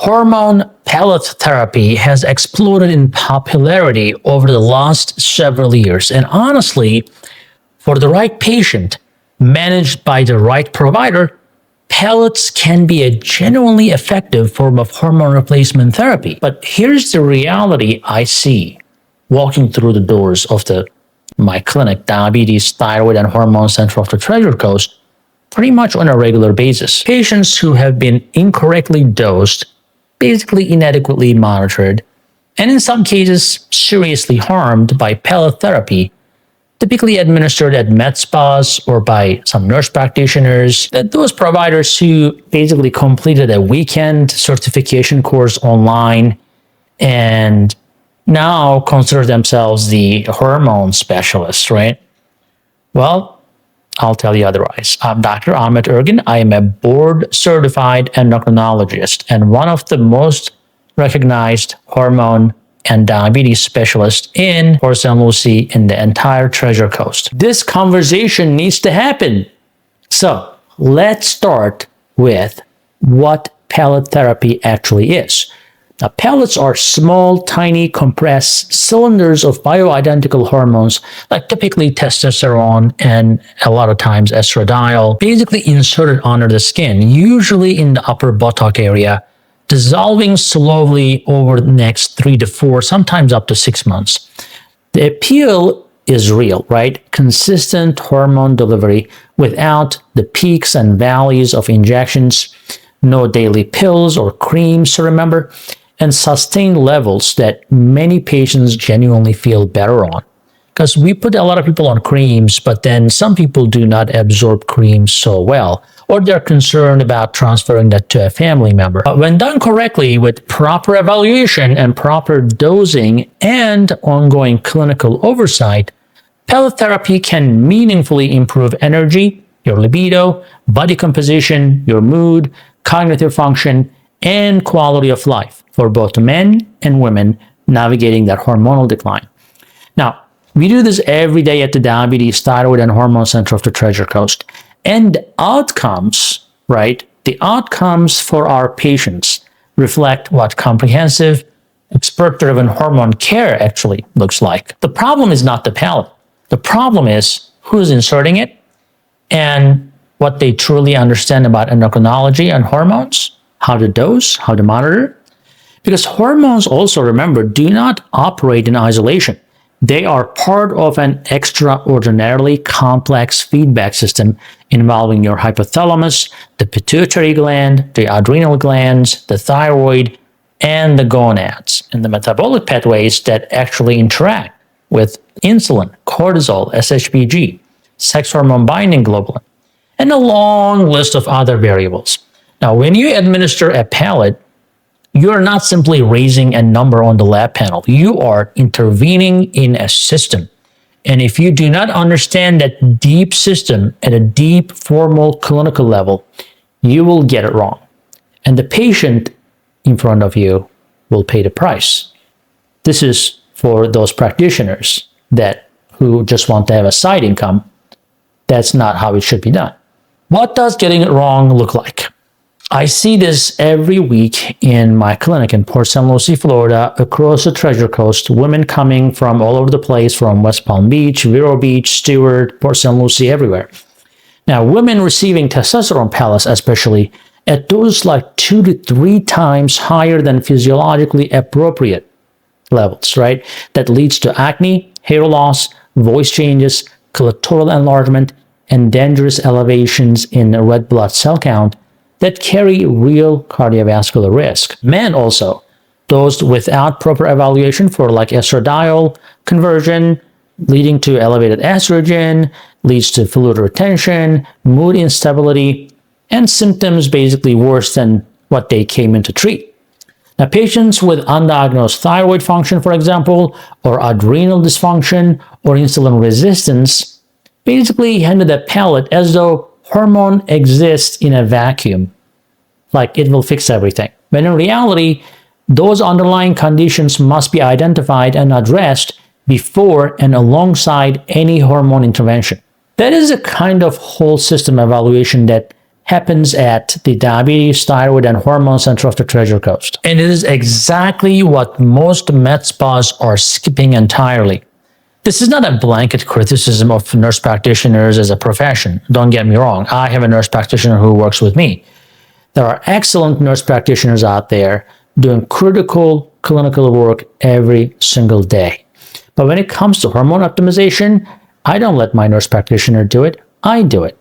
Hormone pellet therapy has exploded in popularity over the last several years, and honestly, for the right patient, managed by the right provider, pellets can be a genuinely effective form of hormone replacement therapy. But here's the reality I see walking through the doors of my clinic, Diabetes, Thyroid, and Hormone Center of the Treasure Coast, pretty much on a regular basis. Patients who have been incorrectly dosed, basically inadequately monitored, and in some cases seriously harmed by pellet therapy, typically administered at med spas or by some nurse practitioners, that those providers who basically completed a weekend certification course online and now consider themselves the hormone specialists, right? Well, I'll tell you otherwise. I'm Dr. Ahmet Ergin. I am a board-certified endocrinologist and one of the most recognized hormone and diabetes specialists in Horse and Lucie in the entire Treasure Coast. This conversation needs to happen. So let's start with what pellet therapy actually is. Now, pellets are small, tiny, compressed cylinders of bioidentical hormones, like typically testosterone and a lot of times estradiol, basically inserted under the skin, usually in the upper buttock area, dissolving slowly over the next 3 to 4, sometimes up to 6 months. The appeal is real, right? Consistent hormone delivery without the peaks and valleys of injections, no daily pills or creams to remember, and sustained levels that many patients genuinely feel better on. Because we put a lot of people on creams, but then some people do not absorb creams so well, or they're concerned about transferring that to a family member. But when done correctly with proper evaluation and proper dosing and ongoing clinical oversight, pellet therapy can meaningfully improve energy, your libido, body composition, your mood, cognitive function, and quality of life for both men and women navigating that hormonal decline. Now, we do this every day at the Diabetes, Thyroid, and Hormone Center of the Treasure Coast. And the outcomes, right, the outcomes for our patients reflect what comprehensive, expert-driven hormone care actually looks like. The problem is not the pellet. The problem is who's inserting it and what they truly understand about endocrinology and hormones, how to dose, how to monitor. Because hormones also, remember, do not operate in isolation. They are part of an extraordinarily complex feedback system involving your hypothalamus, the pituitary gland, the adrenal glands, the thyroid, and the gonads, and the metabolic pathways that actually interact with insulin, cortisol, SHBG, sex hormone binding globulin, and a long list of other variables. Now, when you administer a pellet, you're not simply raising a number on the lab panel. You are intervening in a system. And if you do not understand that deep system at a deep formal clinical level, you will get it wrong. And the patient in front of you will pay the price. This is for those practitioners who just want to have a side income. That's not how it should be done. What does getting it wrong look like? I see this every week in my clinic in Port St. Lucie, Florida, across the Treasure Coast, women coming from all over the place, from West Palm Beach, Vero Beach, Stuart, Port St. Lucie, everywhere. Now, women receiving testosterone pellets, especially at doses like 2 to 3 times higher than physiologically appropriate levels, right? That leads to acne, hair loss, voice changes, clitoral enlargement, and dangerous elevations in red blood cell count that carry real cardiovascular risk. Men also, dosed without proper evaluation for like estradiol conversion, leading to elevated estrogen, leads to fluid retention, mood instability, and symptoms basically worse than what they came in to treat. Now, patients with undiagnosed thyroid function, for example, or adrenal dysfunction or insulin resistance, basically handed a pellet as though hormone exists in a vacuum, like it will fix everything. When in reality, those underlying conditions must be identified and addressed before and alongside any hormone intervention. That is a kind of whole system evaluation that happens at the Diabetes, Thyroid, and Hormone Center of the Treasure Coast. And it is exactly what most med spas are skipping entirely. This is not a blanket criticism of nurse practitioners as a profession. Don't get me wrong. I have a nurse practitioner who works with me. There are excellent nurse practitioners out there doing critical clinical work every single day. But when it comes to hormone optimization, I don't let my nurse practitioner do it. I do it.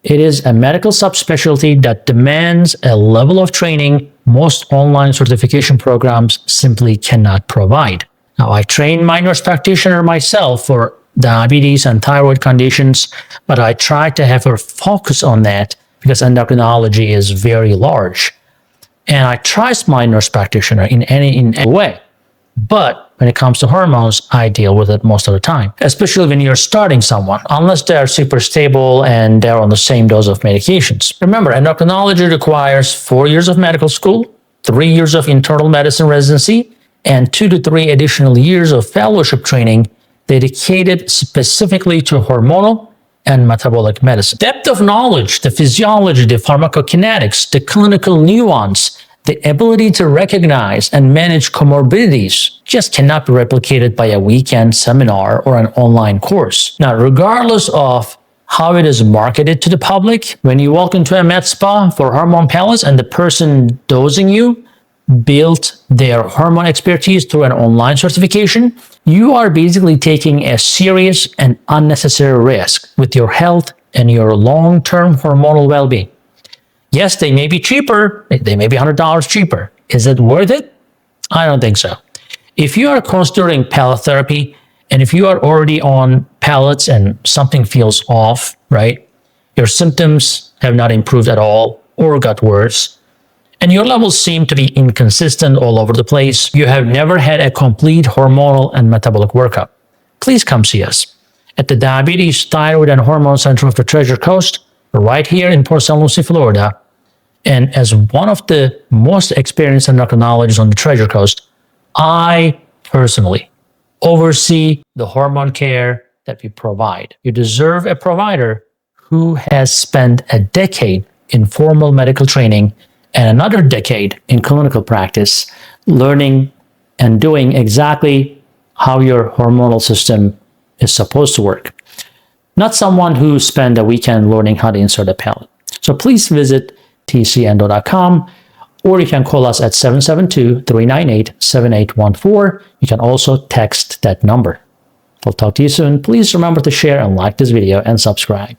It is a medical subspecialty that demands a level of training most online certification programs simply cannot provide. Now, I train my nurse practitioner myself for diabetes and thyroid conditions, but I try to have her focus on that because endocrinology is very large. And I trust my nurse practitioner in any way. But when it comes to hormones, I deal with it most of the time, especially when you're starting someone, unless they're super stable and they're on the same dose of medications. Remember, endocrinology requires 4 years of medical school, 3 years of internal medicine residency, and 2 to 3 additional years of fellowship training dedicated specifically to hormonal and metabolic medicine. Depth of knowledge, the physiology, the pharmacokinetics, the clinical nuance, the ability to recognize and manage comorbidities just cannot be replicated by a weekend seminar or an online course. Now, regardless of how it is marketed to the public, when you walk into a med spa for hormone pellets and the person dosing you built their hormone expertise through an online certification, you are basically taking a serious and unnecessary risk with your health and your long-term hormonal well-being. Yes, they may be cheaper. They may be $100 cheaper. Is it worth it? I don't think so. If you are considering pellet therapy, and if you are already on pellets and something feels off, right? Your symptoms have not improved at all or got worse, and your levels seem to be inconsistent all over the place, you have never had a complete hormonal and metabolic workup, please come see us at the Diabetes, Thyroid, and Hormone Center of the Treasure Coast, right here in Port St. Lucie, Florida. And as one of the most experienced endocrinologists on the Treasure Coast, I personally oversee the hormone care that we provide. You deserve a provider who has spent a decade in formal medical training and another decade in clinical practice, learning and doing exactly how your hormonal system is supposed to work. Not someone who spent a weekend learning how to insert a pellet. So please visit tcendo.com, or you can call us at 772-398-7814. You can also text that number. We'll talk to you soon. Please remember to share and like this video and subscribe.